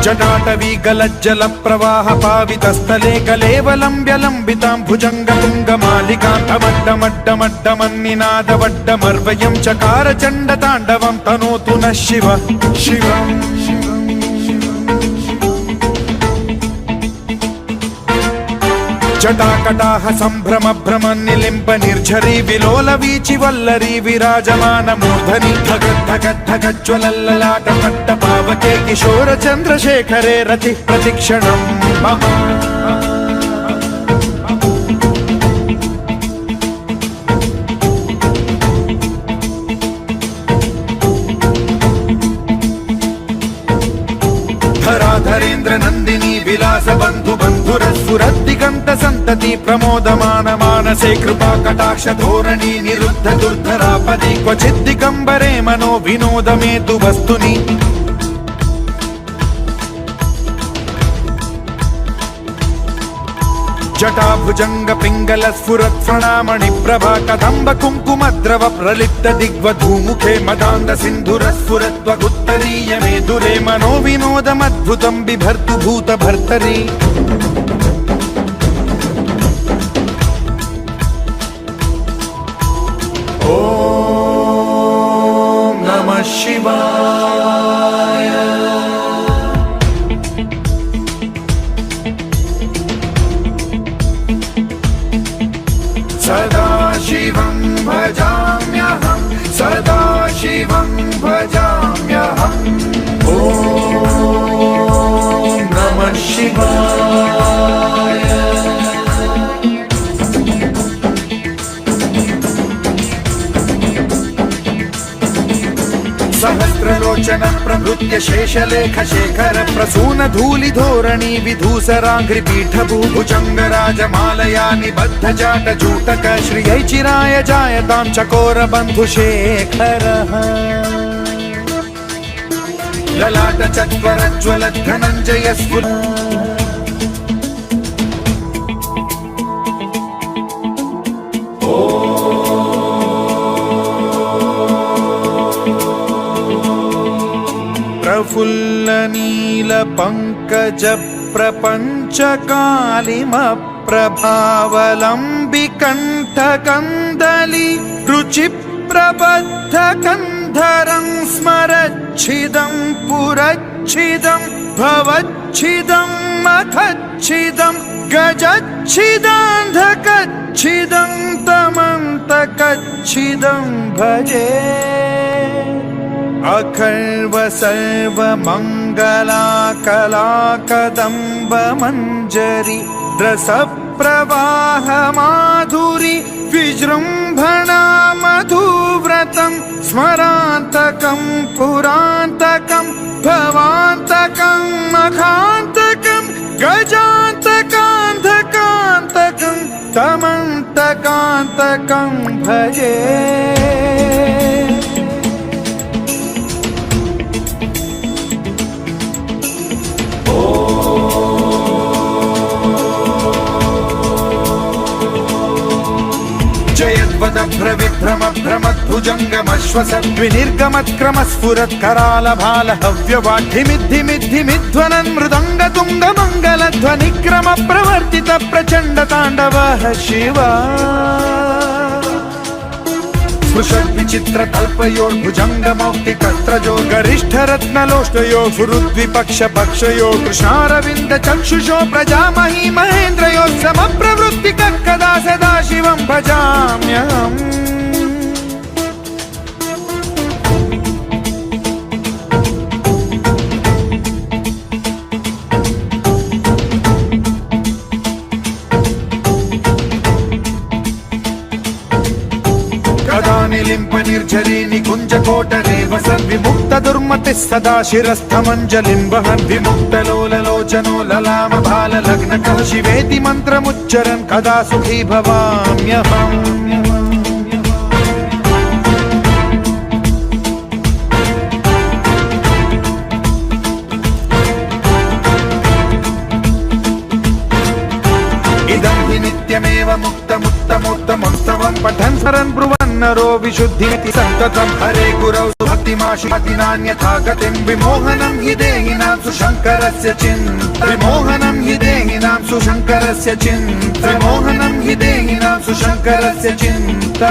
जटाटवी गलज्जल प्रवाह पावितस्थले कलेवलम्ब्य लम्बितां भुजङ्गतुङ्गमालिकान्तमड्डमड्डमड्डमन्निनादवड्डमर्वयं चकार चण्डताण्डवं तनोतु नः शिव शिवम् जटाकटाह सम्भ्रम भ्रम निलिम्ब निर्झरी विलोल वीचि वल्लरी विराजमान मूर्धनि धगद्धगद्धगज्ज्वलल्ललाट पट्ट पावके किशोर चन्द्रशेखरे रति प्रतिक्षणं मम धराधरेन्द्र नन्दिनी विलास बन्धु बन्धुरस्फुरद्दिगन्त सन्तति प्रमोदमान मानसे कृपा कटाक्ष धोरणी निरुद्ध दुर्धरापदि क्वचिद्दिगम्बरे मनो विनोदमेतु वस्तुनि जटाभुजंग पिंगल स्फुरत् प्रणामणि प्रभा कदम्ब कुंकुमद्रव प्रलिप्त दिग्वधूमुखे मदान्द सिन्धुर स्फुरत्वगुत्तरीय मेदुरे मनो विनोदमद्भुतं बिभर्तु भूत भर्तरि ॐ नमः शिवाय सदा शिवं भजाम्यहं सदा शिवं भजाम्यहम् ॐ नमः शिवाय सहस्रलोचन प्रभृत्य शेषलेख शेखर प्रसून धूलि धोरणी विधूसराघ्रि पीठ भूभुजंग राजमालया निबद्ध जाट जूटक श्रियै चिराय जायतां चकोर बंधु शेखर ललाट चत्वर ज्वल धनंजय स्फुर प्रफुल्ल नील पंकज प्रपंच कालिम प्रभावलंबि कंठ कंदली रुचि प्रबद्ध कंधरं स्मरच्छिदं पुरच्छिदं भवच्छिदं मखच्छिदं गजच्छिदान्धकच्छिदं तमन्तकच्छिदं भजे अखर्व सर्व मंगला कला कदम्ब मंजरी रस प्रवाह माधुरी विजृंभणा मधुव्रतं स्मरान्तकं पुरान्तकं भवान्तकं मखान्तकं गजान्तकान्धकान्तकं तमन्तकान्तकं भजे जयद्वदभ्रविभ्रम भ्रमद्भुजङ्गमश्वसद्विनिर्गमत्क्रम स्फुरत्कराल भाल हव्यवाढ्यमिद्धिमिद्धिमिध्वनन् मृदङ्ग तुङ्ग मङ्गलध्वनिक्रम प्रवर्तित प्रचण्ड ताण्डवः शिवा स्पृशद्विचित्र कल्पयोर्भुजङ्ग मौक्तिकस्त्रजो गरिष्ठ रत्नलोष्टयो गुरुद्विपक्ष पक्षयो कृष्णारविन्द चक्षुषो प्रजामही महेन्द्रयो समप्रवृत्तिकः कदा सदा शिवं भजाम्यहम् निलिम्प निर्झरी निकुंज कोटरे वसन् विमुक्त दुर्मतिः सदा शिरस्थमञ्जलिं वहन् विमुक्त लोललोचनो ललाम भाल लग्नकः शिवेति मन्त्रमुच्चरन् कदा सुखी भवाम्यहम् इदं हि नित्यमेव मुक्तमुत्तमोत्तमं स्तवं पठन् सरन् ब्रुवन् नरो विशुद्धिमिति सन्ततं हरे गुरौ भक्ति गतिमाशि नान्यथा गतिं विमोहनं हि देहिनां सुशङ्करस्य चिन्ता विमोहनं हि देहिनां सुशङ्करस्य चिन्ता विमोहनं हि देहिनां सुशङ्करस्य चिन्ता